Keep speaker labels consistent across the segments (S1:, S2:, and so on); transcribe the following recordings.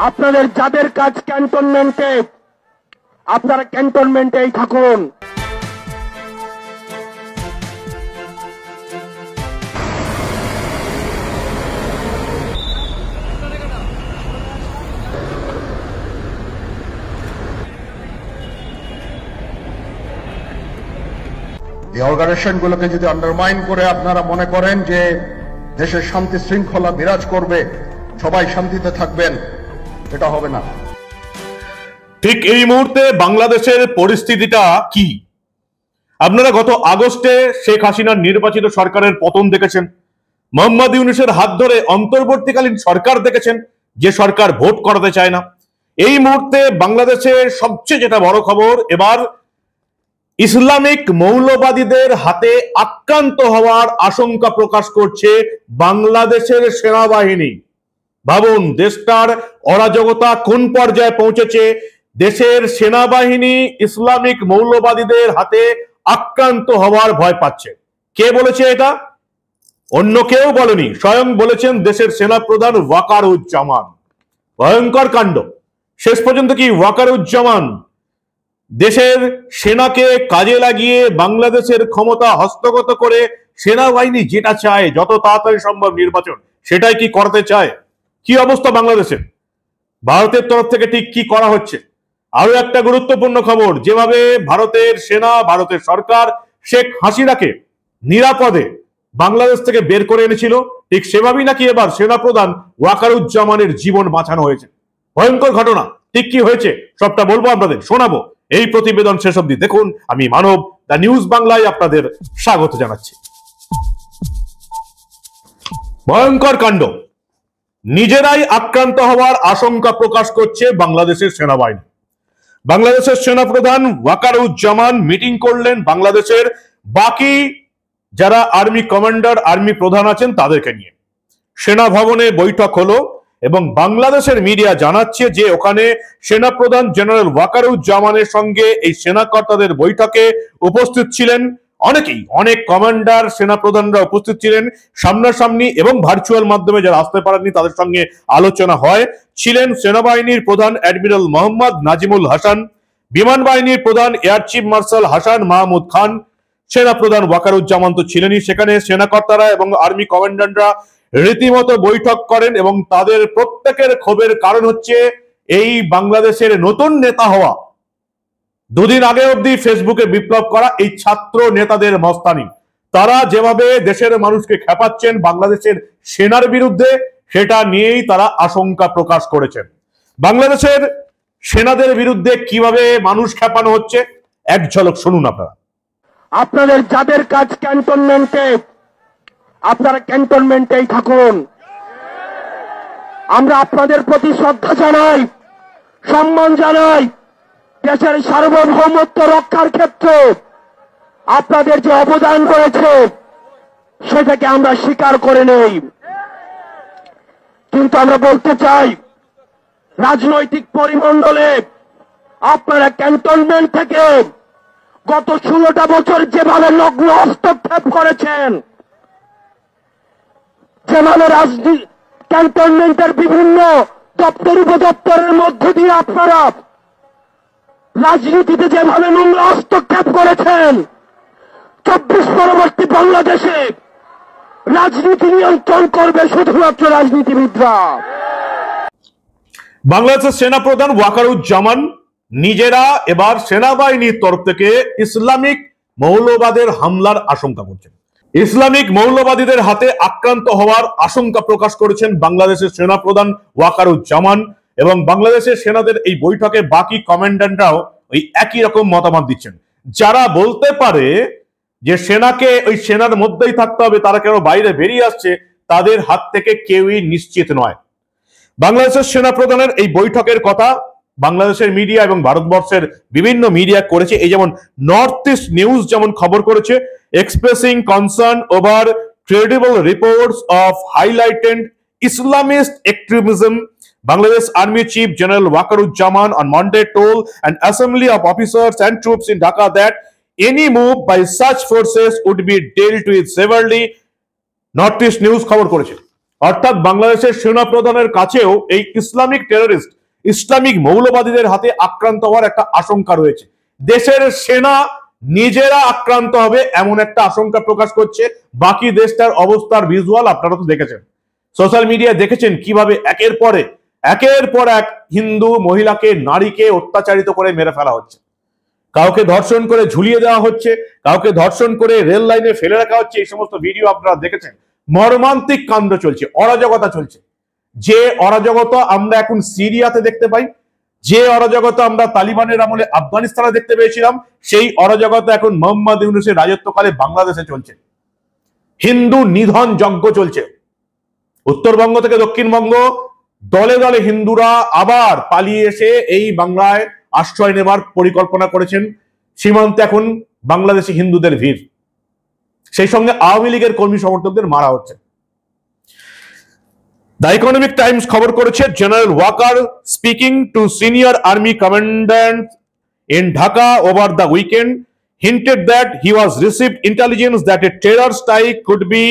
S1: আপনাদের যাদের কাজ ক্যান্টনমেন্টে, আপনারা ক্যান্টনমেন্টেই থাকুন।
S2: এই অর্গানাইজেশনগুলোকে যদি আন্ডারমাইন করে আপনারা মনে করেন যে দেশের শান্তি শৃঙ্খলা বিরাজ করবে, সবাই শান্তিতে থাকবেন, এটা হবে না।
S3: ঠিক এই মুহূর্তে বাংলাদেশের পরিস্থিতিটা কি? আপনারা গত আগস্টে শেখ হাসিনার নির্বাচিত সরকারের পতন দেখেছেন, মোহাম্মদ ইউনূসের হাত ধরে অন্তর্বর্তীকালীন সরকার দেখেছেন, যে সরকার ভোট করাতে চায় না। এই মুহূর্তে বাংলাদেশের সবচেয়ে যেটা বড় খবর, এবার ইসলামিক মৌলবাদীদের হাতে আক্রান্ত হওয়ার আশঙ্কা প্রকাশ করছে বাংলাদেশের সেনাবাহিনী। ভাবুন দেশটার অরাজকতা কোন পর্যায়ে পৌঁছেছে। দেশের সেনাবাহিনী ইসলামিক মৌলবাদীদের হাতে আক্রান্ত হওয়ার ভয় পাচ্ছে। কে বলেছে এটা? অন্য কেউ বলেনি, স্বয়ং বলেছেন দেশের সেনাপ্রধান ওয়াকারুজ্জামান। ভয়ঙ্কর কাণ্ড। শেষ পর্যন্ত কি ওয়াকারুজ্জামান দেশের সেনাকে কাজে লাগিয়ে বাংলাদেশের ক্ষমতা হস্তগত করে সেনাবাহিনী যেটা চায় যত তাড়াতাড়ি সম্ভব নির্বাচন, সেটাই কি করতে চায়? কি অবস্থা বাংলাদেশের? ভারতের তরফ থেকে ঠিক কি করা হচ্ছে? আরো একটা গুরুত্বপূর্ণ খবর, যেভাবে ভারতের সেনা, ভারতের সরকার শেখ হাসিনাকে নিরাপদে বাংলাদেশ থেকে বের করে এনেছিল, ঠিক সেভাবেই নাকি এবার সেনাপ্রধান ওয়াকারুজ্জামানের জীবন বাঁচানো হয়েছে। ভয়ঙ্কর ঘটনা। ঠিক কি হয়েছে সবটা বলবো, আপনাদের শোনাবো। এই প্রতিবেদন শেষ অবধি দেখুন। আমি মানব, দ্য নিউজ বাংলায় আপনাদের স্বাগত জানাচ্ছি। ভয়ঙ্কর কাণ্ড। নিজেরাই আক্রান্ত হওয়ার আশঙ্কা প্রকাশ করছে বাংলাদেশের সেনাবাহিনী। বাংলাদেশের সেনাপ্রধান ওয়াকারুজ্জামান মিটিং করলেন বাংলাদেশের বাকি যারা আর্মি কমান্ডার, আর্মি প্রধান আছেন তাদেরকে নিয়ে। সেনা ভবনে বৈঠক হলো এবং বাংলাদেশের মিডিয়া জানাচ্ছে যে ওখানে সেনাপ্রধান জেনারেল ওয়াকারুজ্জামানের সঙ্গে এই সেনাকর্তাদের বৈঠকে উপস্থিত ছিলেন অনেকেই, অনেক কমান্ডার, সেনাপ্রধানরা উপস্থিত ছিলেন সামনাসামনি এবং ভার্চুয়াল মাধ্যমে যারা আসতে পারেননি তাদের সঙ্গে আলোচনা হয়। ছিলেন সেনাবাহিনীর প্রধান অ্যাডমিরাল মোহাম্মদ নাজিমুল হাসান, বিমান বাহিনীর প্রধান air chief marshal Hasan Mahmud Khan, সেনাপ্রধান ওয়াকারুজ্জামান তো ছিলেনই। সেখানে সেনাকর্তারা এবং আর্মি কমান্ডাররা রীতিমতো বৈঠক করেন এবং তাদের প্রত্যেকের ক্ষোভের কারণ হচ্ছে এই বাংলাদেশের নতুন নেতা হওয়া, দুদিন আগে অবধি ফেসবুকে বিপ্লব করা এই ছাত্র নেতাদের মস্তানি। তারা যেভাবে দেশের মানুষকে খেপাচ্ছেন বাংলাদেশের সেনার বিরুদ্ধে, সেটা নিয়েই তারা আশঙ্কা প্রকাশ করেছেন। বাংলাদেশের সেনাদের বিরুদ্ধে কিভাবে মানুষ খেপানো হচ্ছে এক ঝলক শুনুন আপনারা।
S1: আপনাদের যাদের কাজ ক্যান্টনমেন্টে, আপনারা ক্যান্টনমেন্টেই থাকুন। আমরা আপনাদের প্রতি শ্রদ্ধা জানাই, সম্মান জানাই। দেশের সার্বভৌমত্ব রক্ষার ক্ষেত্রে আপনাদের যে অবদান রয়েছে সেটাকে আমরা স্বীকার করে নেই। কিন্তু আমরা বলতে চাই, রাজনৈতিক পরিমণ্ডলে আপনারা ক্যান্টনমেন্ট থেকে গত 16টা বছর যেভাবে নগ্ন হস্তক্ষেপ করেছেন, যেভাবে ক্যান্টনমেন্টের বিভিন্ন দপ্তর উপদপ্তরের মধ্য দিয়ে আপনারা রাজনীতিতে যেভাবে নোংরা হস্তক্ষেপ করেছেন, 24 পরবর্তী বাংলাদেশে রাজনীতি নিয়ন্ত্রণ করবে শুধুমাত্র রাজনীতিবিদরা।
S3: বাংলাদেশের সেনাপ্রধান ওয়াকারুজ্জামান নিজেরা এবার সেনাবাহিনীর তরফ থেকে ইসলামিক মৌলবাদের হামলার আশঙ্কা করছেন। ইসলামিক মৌলবাদীদের হাতে আক্রান্ত হওয়ার আশঙ্কা প্রকাশ করেছেন বাংলাদেশের সেনাপ্রধান ওয়াকারুজ্জামান এবং বাংলাদেশের সেনাদের এই বৈঠকে বাকি কমান্ডান্টরাও ওই একই রকম মতামত দিচ্ছেন। যারা বলতে পারে যে সেনাকে ওই সেনার মধ্যেই থাকতে হবে, তারা কেন বাইরে বেরিয়ে আসছে, তাদের হাত থেকে কেউই নিশ্চিত নয়। বাংলাদেশের সেনাপ্রধানের এই বৈঠকের কথা বাংলাদেশের মিডিয়া এবং ভারতবর্ষের বিভিন্ন মিডিয়া করেছে। এই যেমন নর্থ ইস্ট নিউজ যেমন খবর করেছে, expressing concern over credible reports of highlighted Islamist extremism, Bangladesh Army Chief General Wakaruzzaman on Monday told an assembly of officers and troops in Dhaka that any move by such forces would be dealt with severely. North East News খবর করেছে। অর্থাৎ বাংলাদেশের সেনা প্রধানের কাছেও এই Islamic terrorist, Islamic মৌলবাদীদের হাতে আক্রান্ত হওয়ার একটা আশঙ্কা রয়েছে। দেশের সেনা নিজেরা আক্রান্ত হবে এমন একটা আশঙ্কা প্রকাশ করছে। বাকি দেশটার অবস্থার ভিজুয়াল আপনারা তো দেখেছেন, সোশ্যাল মিডিয়ায় দেখেছেন কিভাবে একের পর এক হিন্দু মহিলাকে, নারীকে অত্যাচারিত করে মেরে ফেলা হচ্ছে, কাউকে ধর্ষণ করে ঝুলিয়ে দেওয়া হচ্ছে, কাউকে ধর্ষণ করে রেল লাইনে ফেলে রাখা হচ্ছে। এই সমস্ত ভিডিও আপনারা দেখেছেন। মর্মান্তিক কাণ্ড চলছে, অরাজকতা চলছে। যে অরাজকতা আমরা এখন সিরিয়াতে দেখতে পাই, যে অরাজকতা আমরা তালিবানের আমলে আফগানিস্তানে দেখতে পেয়েছিলাম, সেই অরাজকতা এখন মোহাম্মদ ইউনূসের রাজত্বকালে বাংলাদেশে চলছে। হিন্দু নিধন যজ্ঞ চলছে। উত্তরবঙ্গ থেকে দক্ষিণবঙ্গ দলে দলে হিন্দুরা আবার পালিয়ে এসে এই বাংলায় আশ্রয় নেবার পরিকল্পনা করেছেন। সীমান্তে এখন বাংলাদেশি হিন্দুদের ভিড়, সেই সঙ্গে আওয়ামী লীগের কর্মী সমর্থকদের মারা হচ্ছে। দ্য ইকোনমিক টাইমস খবর করেছে, general Waker speaking to senior army commandant in Dhaka over the weekend hinted that he was received intelligence that a terror strike could be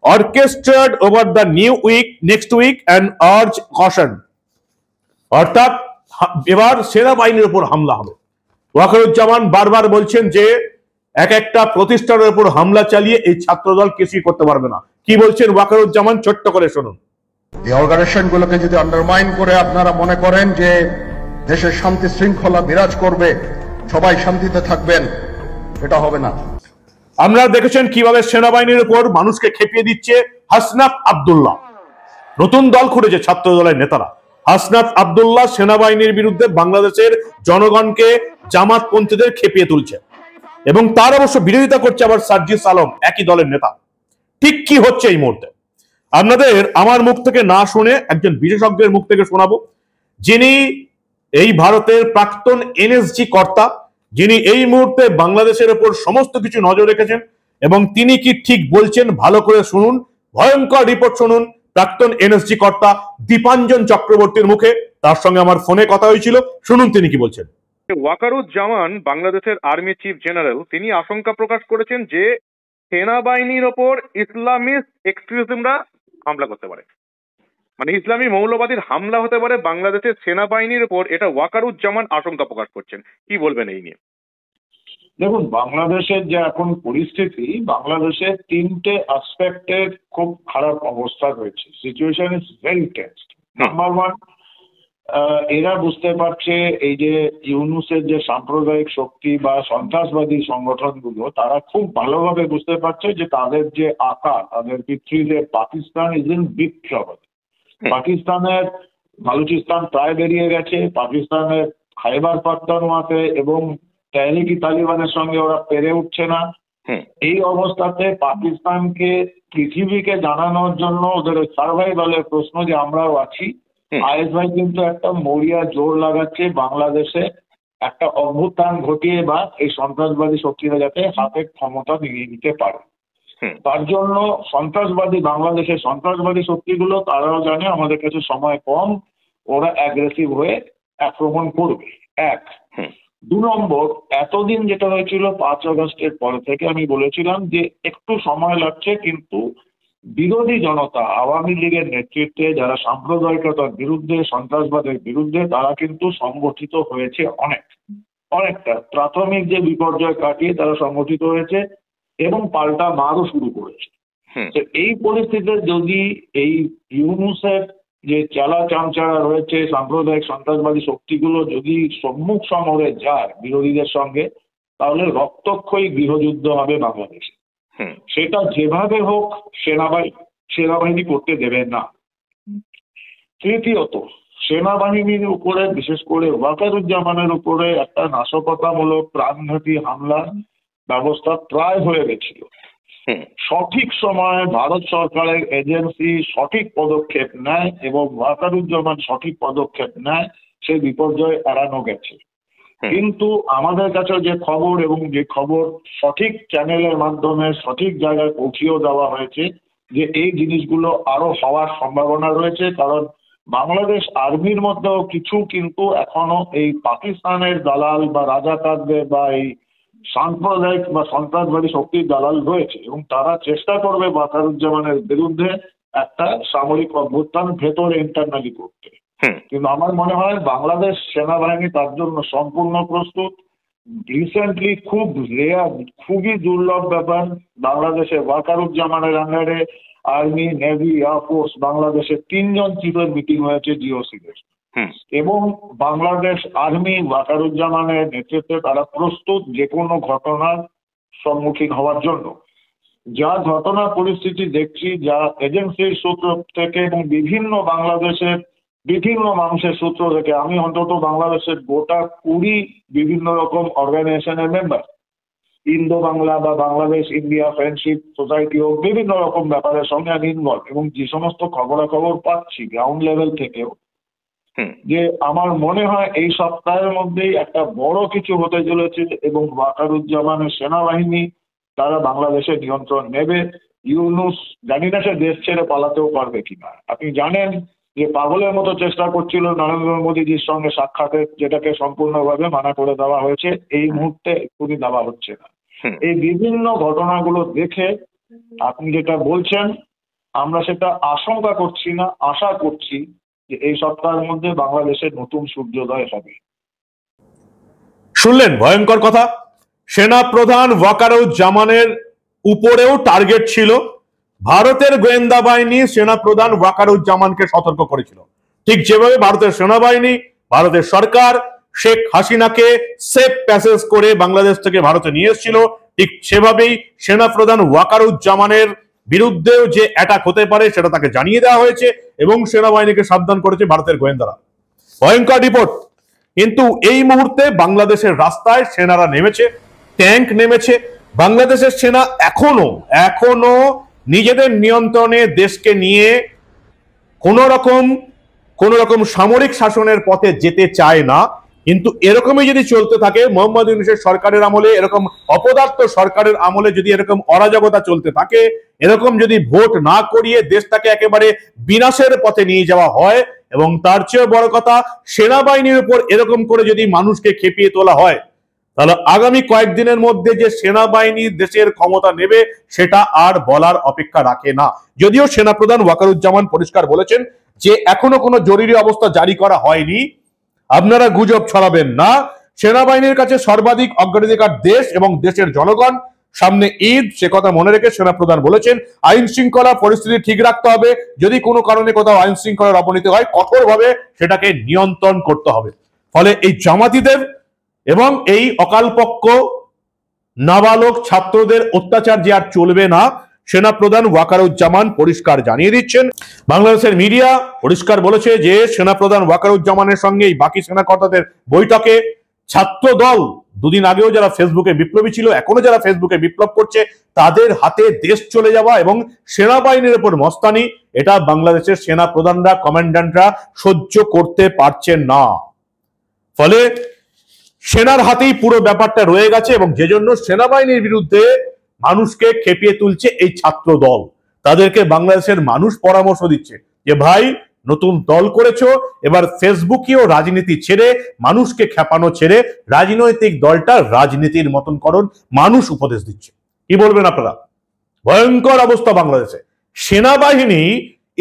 S3: orchestrated over the next week and urged caution. অর্থাৎ এবার সেনাবাহিনীর উপর হামলা হবে। ওয়াকারুজ্জামান বারবার বলছেন যে এক একটা প্রতিষ্ঠানের উপর হামলা চালিয়ে এই ছাত্রদল কিছুই করতে পারবে না। কি বলছেন ওয়াকারুজ্জামান, ছোট্ট করে শুনুন।
S2: এই অর্গানাইজেশন গুলোকে যদি আন্ডারমাইন করে আপনারা মনে করেন যে দেশের শান্তি শৃঙ্খলা বিরাজ করবে, সবাই শান্তিতে থাকবেন, এটা হবে না।
S3: আমরা দেখেছেন কিভাবে সেনাবাহিনীর উপর মানুষকে খেপিয়ে দিচ্ছে হাসনাত আব্দুল্লাহ। নতুন দল খুঁড়েছে ছাত্র দলের নেতারা। হাসনাত আব্দুল্লাহ সেনাবাহিনীর বিরুদ্ধে বাংলাদেশের জনগণকে, জামাতপন্থীদের খেপিয়ে তুলছে এবং তার অবশ্য বিরোধিতা করছে আবার সার্জিস আলম, একই দলের নেতা। ঠিক কি হচ্ছে এই মুহূর্তে আপনাদের আমার মুখ থেকে না শুনে একজন বিশেষজ্ঞের মুখ থেকে শোনাবো, যিনি এই ভারতের প্রাক্তন এনএসজি কর্তা, যিনি এই মুহূর্তে বাংলাদেশের উপর সমস্ত কিছু নজর রেখেছেন এবং তিনি কি ঠিক বলছেন ভালো করে শুনুন। ভয়ঙ্কর রিপোর্ট শুনুন প্রাক্তন এনএসজি কর্তা দীপাঞ্জন চক্রবর্তীর মুখে। তার সঙ্গে আমার ফোনে কথা হয়েছিল, শুনুন তিনি কি বলছেন।
S4: ওয়াকারুজ্জামান বাংলাদেশের আর্মি চিফ জেনারেল তিনি আশঙ্কা প্রকাশ করেছেন যে সেনাবাহিনীর ওপর ইসলামিস্ট এক্সট্রিমিজমরা হামলা করতে পারে, মানে ইসলামী মৌলবাদীর হামলা হতে পারে বাংলাদেশের সেনাবাহিনীর উপর। এটা ওয়াকারুজ্জামান আশঙ্কা প্রকাশ করছেন। কি বলবেন এই নিয়ে?
S5: দেখুন, বাংলাদেশের যে এখন পরিস্থিতি, বাংলাদেশের তিনটে অ্যাসপেক্টের খুব খারাপ অবস্থা রয়েছে। Situation is very tensed. Number one, এরা বুঝতে পারছে এই যে ইউনূসের যে সাম্প্রদায়িক শক্তি বা সন্ত্রাসবাদী সংগঠনগুলো, তারা খুব ভালোভাবে বুঝতে পারছে যে তাদের যে আকার, তাদের পিতৃদের Pakistan is in big trouble. পাকিস্তানের বালুচিস্তান প্রায় বেরিয়ে গেছে, পাকিস্তানের খাইবার পাখতুনখোয়া এবং তেহরিকি তালিবানের সঙ্গে ওরা পেরে উঠছে না। এই অবস্থাতে পাকিস্তানকে পৃথিবীকে জানানোর জন্য ওদের সার্ভাইভালের প্রশ্ন যে আমরাও আছি। আইএসআই কিন্তু একটা মরিয়া জোর লাগাচ্ছে বাংলাদেশে একটা অভ্যুত্থান ঘটিয়ে বা এই সন্ত্রাসবাদী শক্তিরা যাতে হাতের ক্ষমতা নিয়ে নিতে পারে। তার জন্য বাংলাদেশের সন্ত্রাসবাদী শক্তিগুলো তারাও জানে আমাদের কাছে সময় কম, ওরা অ্যাগ্রেসিভ হয়ে আক্রমণ করবে। এক। দু নম্বর, এতদিন যেটা হয়েছিল 5 আগস্টের পর থেকে আমি বলেছিলাম যে একটু সময় লাগছে, কিন্তু বিরোধী জনতা, আওয়ামী লীগের নেতৃত্বে যারা সাম্প্রদায়িকতার বিরুদ্ধে, সন্ত্রাসবাদের বিরুদ্ধে, তারা কিন্তু সংগঠিত হয়েছে অনেকটা। প্রাথমিক যে বিপর্যয় কাটিয়ে তারা সংগঠিত হয়েছে এবং পাল্টা মারও শুরু করেছে। এই পরিস্থিতিতে যদি এই ইউনূসের যে চালা চামচারা রয়েছে, সাম্প্রদায়িক সন্ত্রাসবাদী শক্তিগুলো যদি সম্মুখ সমরে যায় বিরোধীদের সঙ্গে, তাহলে রক্তক্ষয়ী গৃহযুদ্ধ হবে বাংলাদেশে। সেটা যেভাবে হোক সেনাবাহিনী করতে দেবে না। তৃতীয়ত, সেনাবাহিনীর উপরে, বিশেষ করে ওয়াকারুজ্জামানের উপরে একটা নাশকতামূলক প্রাণঘাতী হামলার ব্যবস্থা প্রায় হয়ে গেছিল। সঠিক সময়ে ভারত সরকারের এজেন্সি সঠিক পদক্ষেপ নেয় এবং ওয়াকারুজ্জামান সঠিক পদক্ষেপ নেয়, সেই বিপর্যয় এড়ানো গেছে। কিন্তু আমাদের কাছে যে খবর এবং যে খবর সঠিক চ্যানেলের মাধ্যমে সঠিক জায়গায় পৌঁছিয়েও দেওয়া হয়েছে যে এই জিনিসগুলো আরো হওয়ার সম্ভাবনা রয়েছে। কারণ বাংলাদেশ আর্মির মধ্যেও কিছু কিন্তু এখনো এই পাকিস্তানের দালাল বা রাজাকারদের বা এই সাম্প্রদায়িক বা সন্ত্রাসবাদী শক্তির দালাল রয়েছে এবং তারা চেষ্টা করবে ওয়াকারুজ্জামানের বিরুদ্ধে একটা সামরিক অভ্যুত্থান ভেতরে ইন্টারনালি করতে। কিন্তু আমার মনে হয় বাংলাদেশ সেনাবাহিনী তার জন্য সম্পূর্ণ প্রস্তুত। রিসেন্টলি খুব রেয়ার, খুবই দুর্লভ ব্যাপার, বাংলাদেশে ওয়াকারুজ্জামানের আন্ডারে আর্মি, নেভি, এয়ারফোর্স বাংলাদেশের 3 জন চিফের মিটিং হয়েছে জিওসি-তে, এবং বাংলাদেশ আর্মি ওয়াকারুজ্জামানের নেতৃত্বে তারা প্রস্তুত যে কোনো ঘটনার সম্মুখীন হওয়ার জন্য। যা ঘটনা পরিস্থিতি দেখছি, যা এজেন্সির সূত্র থেকে এবং বিভিন্ন বাংলাদেশের বিভিন্ন মানুষের সূত্র থেকে, আমি অন্তত বাংলাদেশের গোটা 20 বিভিন্ন রকম অর্গানাইজেশনের মেম্বার, ইন্দো বাংলা বা বাংলাদেশ ইন্ডিয়া ফ্রেন্ডশিপ সোসাইটি ও বিভিন্ন রকম ব্যাপারের সঙ্গে আমি ইনভলভ, এবং যে সমস্ত খবরাখবর পাচ্ছি গ্রাউন্ড লেভেল থেকেও, যে আমার মনে হয় এই সপ্তাহের মধ্যেই একটা বড় কিছু হতে চলেছে এবং ওয়াকারুজ্জামানের সেনাবাহিনী তারা বাংলাদেশের নিয়ন্ত্রণ নেবে। ইউনূস জানি না সে দেশ ছেড়ে পালাতেও পারবে কিনা। আপনি জানেন যে পাগলের মতো চেষ্টা করছিল নরেন্দ্র মোদীজির সঙ্গে সাক্ষাতের, যেটাকে সম্পূর্ণভাবে মানা করে দেওয়া হয়েছে, এই মুহূর্তে এক্ষুনি দেওয়া হচ্ছে না। এই বিভিন্ন ঘটনাগুলো দেখে আপনি যেটা বলছেন, আমরা সেটা আশঙ্কা করছি না, আশা করছি যে এই সপ্তাহের মধ্যে বাংলাদেশের নতুন সূর্যোদয় হবে।
S3: শুনলেন ভয়ঙ্কর কথা। সেনা প্রধান ওয়াকারুজ্জামানের উপরেও টার্গেট ছিল। ভারতের গোয়েন্দা বাহিনী সেনা প্রধান ওয়াকারুজ্জামানকে সতর্ক করেছিল, ঠিক যেভাবে ভারতের সেনাবাহিনী, ভারতের সরকার শেখ হাসিনাকে সেফ প্যাসেজ করে বাংলাদেশ থেকে ভারতে নিয়ে এসেছিল, ঠিক সেভাবেই সেনা প্রধান ওয়াকারুজ্জামানের বিরুদ্ধেও যে অ্যাটাক হতে পারে সেটা তাকে জানিয়ে দেওয়া হয়েছে এবং সেনাবাহিনীকে সাবধান করেছে ভারতের গোয়েন্দারা। ভয়ঙ্কর রিপোর্ট। কিন্তু এই মুহূর্তে বাংলাদেশের রাস্তায় সেনারা নেমেছে, ট্যাঙ্ক নেমেছে। বাংলাদেশের সেনা এখনো নিজেদের নিয়ন্ত্রণে দেশকে নিয়ে কোন রকম সামরিক শাসনের পথে যেতে চায় না। কিন্তু এরকমই যদি চলতে থাকে, মোহাম্মদ ইউনূসের সরকারের আমলে, এরকম অপদার্থ সরকারের আমলে যদি এরকম অরাজকতা চলতে থাকে, এরকম যদি ভোট না করিয়ে দেশটাকে একেবারে বিনাশের পথে নিয়ে যাওয়া হয়, এবং তার চেয়ে বড় কথা সেনাবাহিনীর উপর এরকম করে যদি মানুষকে খেপিয়ে তোলা হয়, তাহলে আগামী কয়েকদিনের মধ্যে যে সেনাবাহিনী দেশের ক্ষমতা নেবে সেটা আর বলার অপেক্ষা রাখে না। যদিও সেনাপ্রধান ওয়াকারুজ্জামান পরিষ্কার বলেছেন যে এখনো কোনো জরুরি অবস্থা জারি করা হয়নি, আপনারা গুজব ছড়াবেন না। সেনাবাহিনীর কাছে সর্বাধিক অগ্রাধিকার দেশ এবং দেশের জনগণ। সামনে ঈদ, সে কথা মনে রেখে সেনাপ্রধান বলেছেন আইন শৃঙ্খলা পরিস্থিতি ঠিক রাখতে হবে। যদি কোনো কারণে কোথাও আইন শৃঙ্খলার অবনতি হয়, কঠোরভাবে সেটাকে নিয়ন্ত্রণ করতে হবে। ফলে এই জামাতিদের এবং এই অকালপক্ষ নাবালক ছাত্রদের অত্যাচার যে আর চলবে না, সেনাপ্রধান ওয়াকারুজ্জামান পরিষ্কার জানিয়ে দিচ্ছেন। বাংলাদেশের মিডিয়া পরিষ্কার বলেছে যে সেনাপ্রধান ওয়াকারুজ্জামানের সঙ্গে বাকি সেনাকর্তাদের বৈঠকে ছাত্র দল, দুদিন আগেও যারা ফেসবুকে বিপ্লবী ছিল, এখনো যারা ফেসবুকে বিপ্লব করছে, তাদের হাতে দেশ চলে যাওয়া এবং সেনাবাহিনীর উপর মস্তানি, এটা বাংলাদেশের সেনা প্রধানরা, কমান্ড্যান্টরা সহ্য করতে পারছেন না। ফলে সেনার হাতেই পুরো ব্যাপারটা রয়ে গেছে এবং যে জন্য সেনাবাহিনীর বিরুদ্ধে মানুষকে খেপিয়ে তুলছে এই ছাত্র দল। তাদেরকে বাংলাদেশের মানুষ পরামর্শ দিচ্ছে যে ভাই, নতুন দল করেছো, এবার ফেসবুকেও রাজনীতি ছেড়ে, মানুষকে খেপানো ছেড়ে রাজনৈতিক দলটা রাজনীতির মতন করুন, মানুষ উপদেশ দিচ্ছে। কি বলবেন আপনারা? ভয়ঙ্কর অবস্থা বাংলাদেশে। সেনাবাহিনী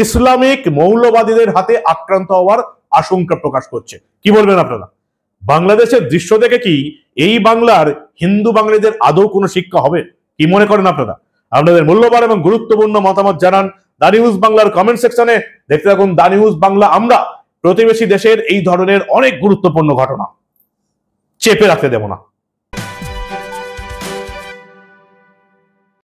S3: ইসলামিক মৌলবাদীদের হাতে আক্রান্ত হওয়ার আশঙ্কা প্রকাশ করছে। কি বলবেন আপনারা? বাংলাদেশের দৃশ্য দেখে কি এই বাংলার হিন্দু বাঙালিদের আদৌ কোনো শিক্ষা হবে? কি মনে করেন আপনারা? আপনাদের মূল্যবান এবং গুরুত্বপূর্ণ মতামত জানান দা নিউজ বাংলার কমেন্ট সেকশনে। দেখতে থাকুন দা নিউজ বাংলা। আমরা প্রতিবেশী দেশের এই ধরনের অনেক গুরুত্বপূর্ণ ঘটনা চেপে রাখতে দেব না।